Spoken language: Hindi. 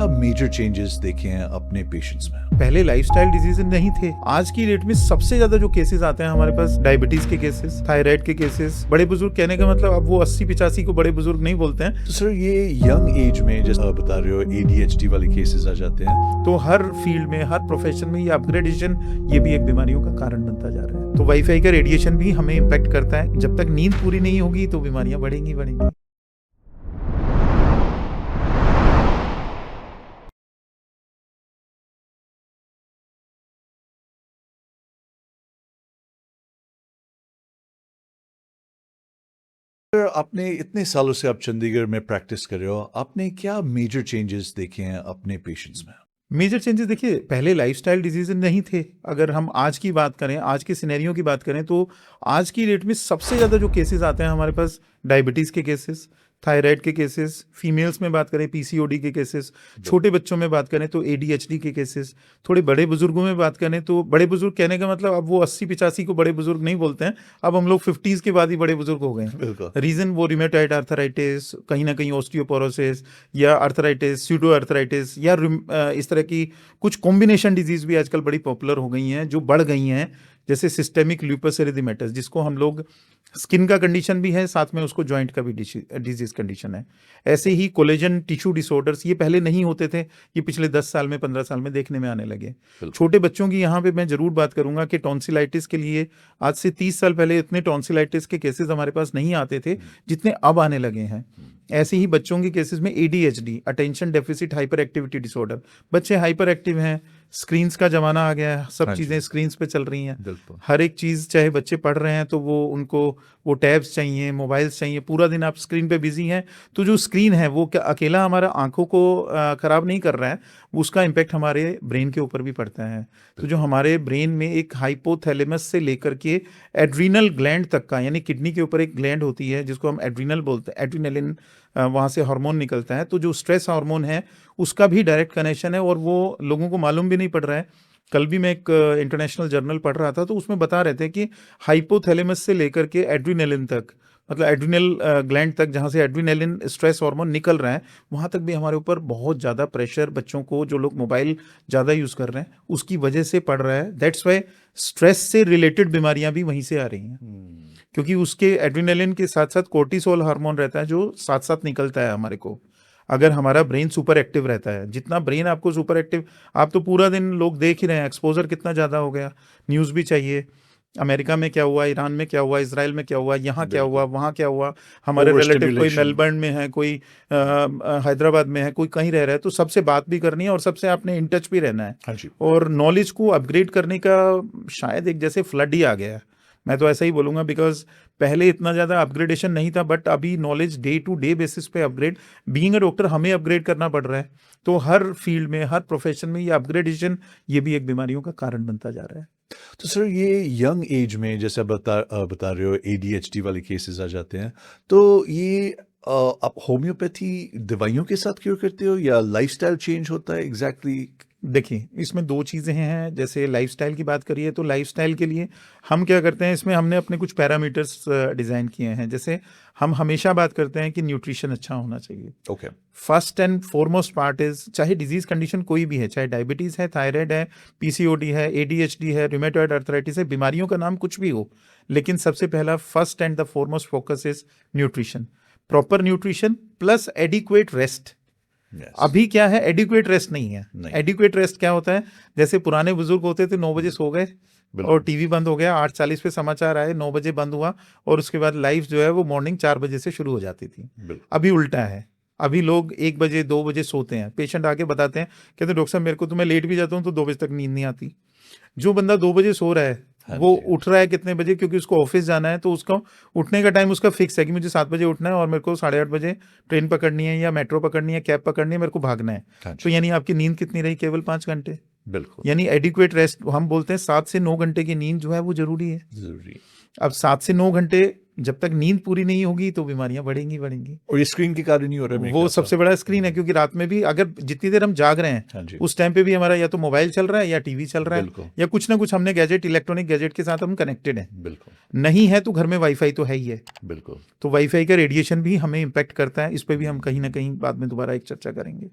क्या मेजर चेंजेस देखे हैं अपने पेशेंट्स में? पहले लाइफस्टाइल डिजीज नहीं थे। आज की डेट में सबसे ज्यादा जो केसेस आते हैं हमारे पास, डायबिटीज के केसेस, थायराइड के केसेस, बड़े बुजुर्ग कहने का मतलब अब वो 80-85 को बड़े बुजुर्ग नहीं बोलते हैं। तो सर ये यंग एज में जैसा बता रहे हो ADHD वाले केसेस आ जाते हैं, तो हर फील्ड में, हर प्रोफेशन में ये अपग्रेडेशन, ये भी एक बीमारियों का कारण बनता जा रहा है। तो वाईफाई का रेडिएशन भी हमें इम्पैक्ट करता है। जब तक नींद पूरी नहीं होगी तो बीमारियां बढ़ेंगी। सर आपने इतने सालों से आप चंडीगढ़ में प्रैक्टिस कर रहे हो, आपने क्या मेजर चेंजेस देखे हैं अपने पेशेंट्स में? मेजर चेंजेस देखिए, पहले लाइफस्टाइल डिजीज नहीं थे। अगर हम आज की बात करें, आज के सिनेरियो की बात करें, तो आज की डेट में सबसे ज़्यादा जो केसेस आते हैं हमारे पास, डायबिटीज़ के केसेस, थायराइड के केसेस, फीमेल्स में बात करें PCOD के केसेस, छोटे बच्चों में बात करें तो ADHD के केसेस, थोड़े बड़े बुजुर्गों में बात करें तो बड़े बुजुर्ग कहने का मतलब अब वो 80-85 को बड़े बुजुर्ग नहीं बोलते हैं। अब हम लोग 50s के बाद ही बड़े बुजुर्ग हो गए हैं। बिल्कुल। रीज़न वो रिमेटॉइड आर्थराइटिस, कहीं ना कहीं ऑस्टियोपोरोसिस या आर्थराइटिस, स्यूडो आर्थराइटिस या इस तरह की कुछ कॉम्बिनेशन डिजीज भी आजकल बड़ी पॉपुलर हो गई हैं, जो बढ़ गई हैं। जैसे सिस्टेमिक लूपस एरिथेमेटस, जिसको हम लोग स्किन का कंडीशन भी है, साथ में उसको जॉइंट का भी डिजीज कंडीशन है। ऐसे ही कोलेजन टिश्यू डिसऑर्डर्स, ये पहले नहीं होते थे, ये पिछले 10 साल में, 15 साल में देखने में आने लगे। छोटे बच्चों की यहाँ पे मैं जरूर बात करूंगा कि टॉन्सिलाइटिस के लिए आज से 30 साल पहले इतने टॉन्सिलाइटिस के केसेस हमारे पास नहीं आते थे जितने अब आने लगे हैं। ऐसे ही बच्चों के केसेस में ADHD, attention deficit hyper activity disorder, बच्चे हाइपर एक्टिव हैं। स्क्रीन्स का जमाना आ गया है, सब चीजें स्क्रीन्स पे चल रही हैं। हर एक चीज, चाहे बच्चे पढ़ रहे हैं तो उनको वो टैब्स चाहिए, मोबाइल्स चाहिए, पूरा दिन आप स्क्रीन पे बिजी हैं। तो जो स्क्रीन है वो अकेला हमारा आंखों को खराब नहीं कर रहा है, उसका इम्पैक्ट हमारे ब्रेन के ऊपर भी पड़ता है। तो जो हमारे ब्रेन में एक हाइपोथैलेमस से लेकर के एड्रीनल ग्लैंड तक का, यानी किडनी के ऊपर एक ग्लैंड होती है जिसको हम एड्रीनल बोलते हैं, एड्रीनलिन, वहाँ से हार्मोन निकलता है। तो जो स्ट्रेस हार्मोन है उसका भी डायरेक्ट कनेक्शन है, और वो लोगों को मालूम भी नहीं पड़ रहा है। कल भी मैं एक इंटरनेशनल जर्नल पढ़ रहा था, तो उसमें बता रहे थे कि हाइपोथैलेमस से लेकर के एड्रीनलिन तक, मतलब एड्रीनल ग्लैंड तक, जहाँ से एड्रीनलिन स्ट्रेस हार्मोन निकल रहा है, वहाँ तक भी हमारे ऊपर बहुत ज़्यादा प्रेशर, बच्चों को, जो लोग मोबाइल ज़्यादा यूज़ कर रहे हैं उसकी वजह से पड़ रहा है। दैट्स वाई स्ट्रेस से रिलेटेड बीमारियां भी वहीं से आ रही हैं, क्योंकि उसके एड्रीनलिन के साथ साथ कोर्टिसोल हार्मोन रहता है जो साथ साथ निकलता है हमारे को। अगर हमारा ब्रेन सुपर एक्टिव रहता है, जितना ब्रेन आपको सुपर एक्टिव, आप तो पूरा दिन, लोग देख ही रहे हैं, एक्सपोजर कितना ज़्यादा हो गया, न्यूज़ भी चाहिए, अमेरिका में क्या हुआ, ईरान में क्या हुआ, इजराइल में क्या हुआ, यहाँ क्या हुआ, वहाँ क्या हुआ। हमारे रिलेटिव कोई मेलबर्न में है, कोई हैदराबाद में है, कोई कहीं रह रहा है, तो सबसे बात भी करनी है और सबसे आपने इन टच भी रहना है। हाँ जी। और नॉलेज को अपग्रेड करने का शायद एक जैसे फ्लड ही आ गया है, मैं तो ऐसा ही बोलूँगा, बिकॉज पहले इतना ज़्यादा अपग्रेडेशन नहीं था, बट अभी knowledge day to day basis पे अपग्रेड, बीइंग अ डॉक्टर हमें अपग्रेड करना पड़ रहा है। तो हर फील्ड में, हर प्रोफेशन में ये अपग्रेडेशन, ये भी एक बीमारियों का कारण बनता जा रहा है। तो सर ये यंग एज में जैसे बता रहे हो ADHD वाले केसेस आ जाते हैं, तो ये आप होम्योपैथी दवाइयों के साथ क्योर करते हो या लाइफस्टाइल चेंज होता है एग्जैक्टली? देखिए, इसमें दो चीज़ें हैं। जैसे लाइफस्टाइल की बात करिए तो लाइफस्टाइल के लिए हम क्या करते हैं, इसमें हमने अपने कुछ पैरामीटर्स डिज़ाइन किए हैं। जैसे हम हमेशा बात करते हैं कि न्यूट्रिशन अच्छा होना चाहिए। Okay. First and foremost part is, चाहे डिजीज कंडीशन कोई भी है, चाहे डायबिटीज़ है, थायराइड है, PCOD है, ADHD है, रूमेटॉइड आर्थराइटिस है, बीमारियों का नाम कुछ भी हो, लेकिन सबसे पहला, first and the foremost focus is nutrition. Proper nutrition plus adequate rest. अभी क्या है, एडिक्वेट रेस्ट नहीं है। एडिक्वेट रेस्ट क्या होता है, जैसे पुराने बुजुर्ग होते थे, 9 बजे सो गए और टीवी बंद हो गया, 8:40 पे समाचार आए, 9 बजे बंद हुआ, और उसके बाद लाइफ जो है वो मॉर्निंग 4 बजे से शुरू हो जाती थी। अभी उल्टा है, अभी लोग 1 बजे 2 बजे सोते हैं। पेशेंट आके बताते हैं, कहते डॉक्टर साहब मेरे को तो, मैं लेट भी जाता हूँ तो 2 बजे तक नींद नहीं आती। जो बंदा 2 बजे सो रहा है, वो उठ रहा है कितने बजे, क्योंकि उसको ऑफिस जाना है, तो उसका उठने का टाइम उसका फिक्स है कि मुझे 7 बजे उठना है और मेरे को 8:30 बजे ट्रेन पकड़नी है या मेट्रो पकड़नी है, कैब पकड़नी है, मेरे को भागना है। तो यानी आपकी नींद कितनी रही, केवल 5 घंटे। बिल्कुल। यानी एडिक्वेट रेस्ट, हम बोलते हैं 7 से 9 घंटे की नींद जो है वो जरूरी है। अब 7 से 9 घंटे जब तक नींद पूरी नहीं होगी तो बीमारियां बढ़ेंगी। और ये स्क्रीन के कारण नहीं हो रहा है, वो सबसे बड़ा स्क्रीन है, क्योंकि रात में भी अगर जितनी देर हम जाग रहे हैं, उस टाइम पे भी हमारा या तो मोबाइल चल रहा है या टीवी चल रहा है, या कुछ ना कुछ हमने गैजेट, इलेक्ट्रॉनिक गैजेट के साथ हम कनेक्टेड हैं। बिल्कुल। नहीं है तो घर में वाईफाई तो है ही है। बिल्कुल। तो वाईफाई का रेडिएशन भी हमें इम्पैक्ट करता है। इस पर भी हम कहीं ना कहीं बाद में दोबारा एक चर्चा करेंगे।